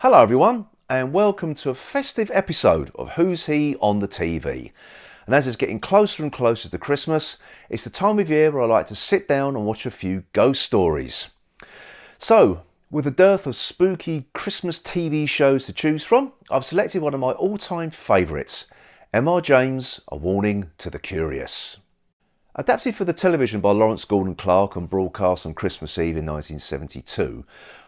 Hello everyone, and welcome to a festive episode of Who's He on the TV. And as it's getting closer and closer to Christmas, it's the time of year where I like to sit down and watch a few ghost stories. So, with a dearth of spooky Christmas TV shows to choose from, I've selected one of my all-time favourites, M.R. James, A Warning to the Curious. Adapted for the television by Lawrence Gordon Clark and broadcast on Christmas Eve in 1972,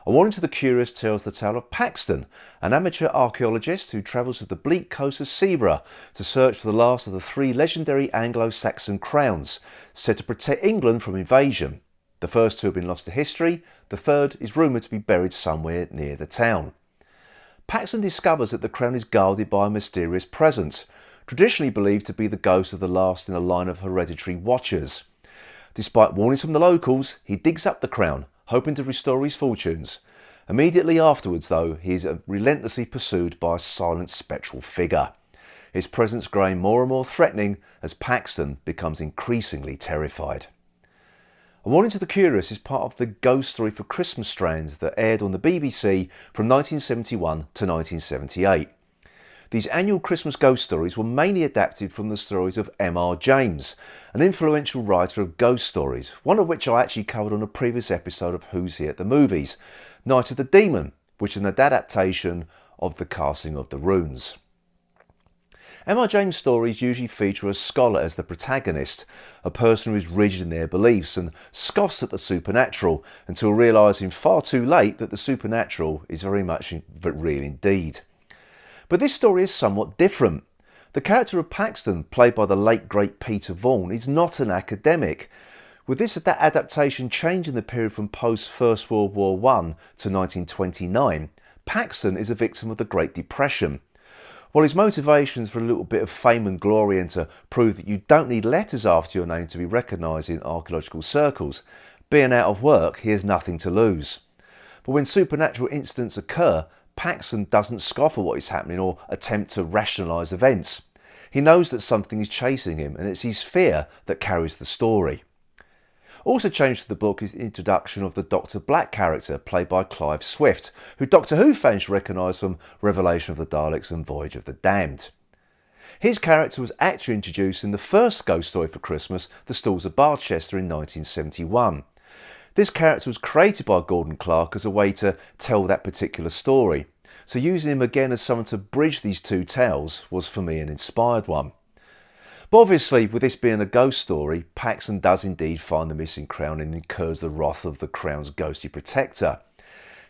A Warning to the Curious tells the tale of Paxton, an amateur archaeologist who travels to the bleak coast of Seaburgh to search for the last of the three legendary Anglo-Saxon crowns said to protect England from invasion. The first two have been lost to history, the third is rumoured to be buried somewhere near the town. Paxton discovers that the crown is guarded by a mysterious presence, traditionally believed to be the ghost of the last in a line of hereditary watchers. Despite warnings from the locals, he digs up the crown, hoping to restore his fortunes. Immediately afterwards, though, he is relentlessly pursued by a silent spectral figure, his presence growing more and more threatening as Paxton becomes increasingly terrified. A Warning to the Curious is part of the Ghost Story for Christmas strand that aired on the BBC from 1971 to 1978. These annual Christmas ghost stories were mainly adapted from the stories of M.R. James, an influential writer of ghost stories, one of which I actually covered on a previous episode of Who's Here at the Movies, Night of the Demon, which is an adaptation of The Casting of the Runes. M.R. James' stories usually feature a scholar as the protagonist, a person who is rigid in their beliefs and scoffs at the supernatural until realising far too late that the supernatural is very much real indeed. But this story is somewhat different. The character of Paxton, played by the late great Peter Vaughan, is not an academic. With this adaptation changing the period from post-First World War I to 1929, Paxton is a victim of the Great Depression. While his motivations for a little bit of fame and glory and to prove that you don't need letters after your name to be recognised in archaeological circles, being out of work, he has nothing to lose. But when supernatural incidents occur, Paxton doesn't scoff at what is happening or attempt to rationalise events. He knows that something is chasing him, and it's his fear that carries the story. Also changed to the book is the introduction of the Dr. Black character, played by Clive Swift, who Doctor Who fans recognise from Revelation of the Daleks and Voyage of the Damned. His character was actually introduced in the first Ghost Story for Christmas, The Stalls of Barchester, in 1971. This character was created by Gordon Clark as a way to tell that particular story, so using him again as someone to bridge these two tales was for me an inspired one. But obviously, with this being a ghost story, Paxton does indeed find the missing crown and incurs the wrath of the crown's ghostly protector.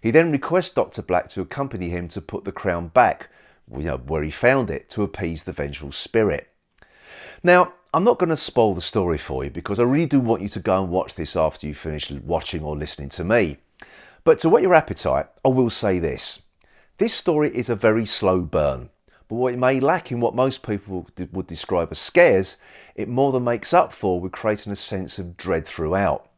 He then requests Dr. Black to accompany him to put the crown back, where he found it, to appease the vengeful spirit. Now, I'm not going to spoil the story for you because I really do want you to go and watch this after you finish watching or listening to me. But to whet your appetite, I will say this. This story is a very slow burn, but what it may lack in what most people would describe as scares, it more than makes up for with creating a sense of dread throughout.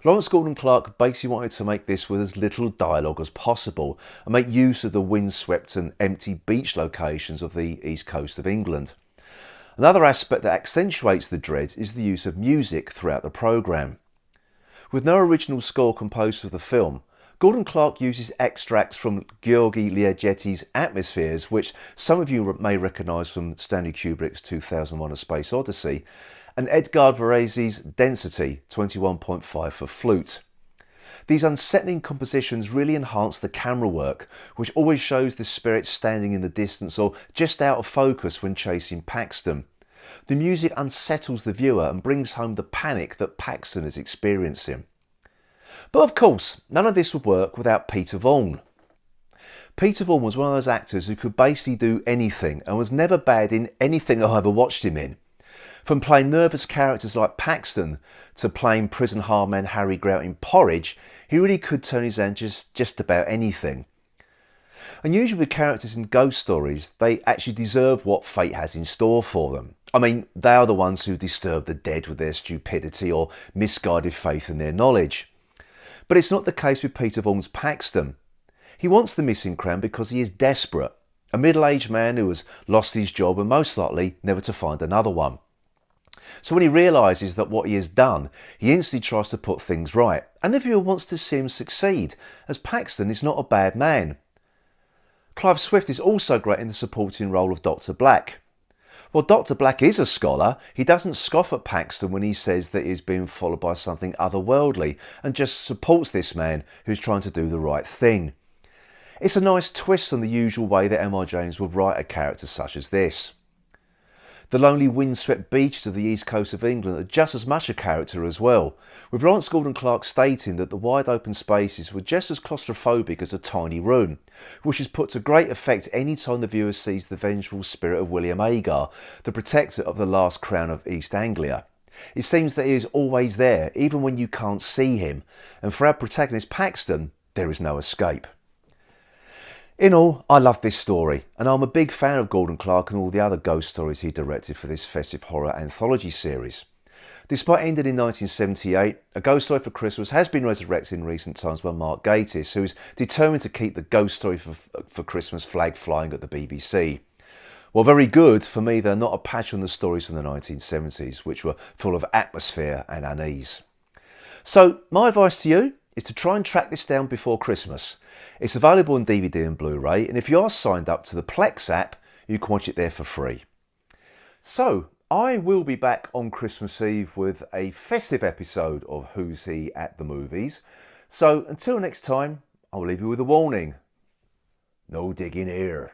Lawrence Gordon Clark basically wanted to make this with as little dialogue as possible and make use of the windswept and empty beach locations of the east coast of England. Another aspect that accentuates the dread is the use of music throughout the programme. With no original score composed for the film, Gordon Clark uses extracts from György Ligeti's Atmospheres, which some of you may recognise from Stanley Kubrick's 2001 A Space Odyssey, and Edgar Varèse's Density 21.5 for flute. These unsettling compositions really enhance the camera work, which always shows the spirit standing in the distance or just out of focus when chasing Paxton. The music unsettles the viewer and brings home the panic that Paxton is experiencing. But of course, none of this would work without Peter Vaughan. Peter Vaughan was one of those actors who could basically do anything and was never bad in anything I ever watched him in. From playing nervous characters like Paxton to playing prison hardman Harry Grout in Porridge, he really could turn his hand just about anything. And usually with characters in ghost stories, they actually deserve what fate has in store for them. I mean, they are the ones who disturb the dead with their stupidity or misguided faith in their knowledge. But it's not the case with Peter Vaughan's Paxton. He wants the missing crown because he is desperate, a middle-aged man who has lost his job and most likely never to find another one. So when he realises that what he has done, he instantly tries to put things right, and the viewer wants to see him succeed, as Paxton is not a bad man. Clive Swift is also great in the supporting role of Dr. Black. While Dr. Black is a scholar, he doesn't scoff at Paxton when he says that he's being followed by something otherworldly and just supports this man who's trying to do the right thing. It's a nice twist on the usual way that M.R. James would write a character such as this. The lonely windswept beaches of the east coast of England are just as much a character as well, with Lawrence Gordon Clark stating that the wide open spaces were just as claustrophobic as a tiny room, which is put to great effect any time the viewer sees the vengeful spirit of William Agar, the protector of the last crown of East Anglia. It seems that he is always there, even when you can't see him, and for our protagonist Paxton, there is no escape. In all, I love this story, and I'm a big fan of Gordon Clark and all the other ghost stories he directed for this festive horror anthology series. Despite ending in 1978, A Ghost Story for Christmas has been resurrected in recent times by Mark Gatiss, who is determined to keep the Ghost Story for Christmas flag flying at the BBC. While very good, for me they're not a patch on the stories from the 1970s, which were full of atmosphere and unease. So, my advice to you is to try and track this down before Christmas. It's available on DVD and Blu-ray, and if you are signed up to the Plex app, you can watch it there for free. So, I will be back on Christmas Eve with a festive episode of Who's He at the Movies. So, until next time, I'll leave you with a warning. No digging here.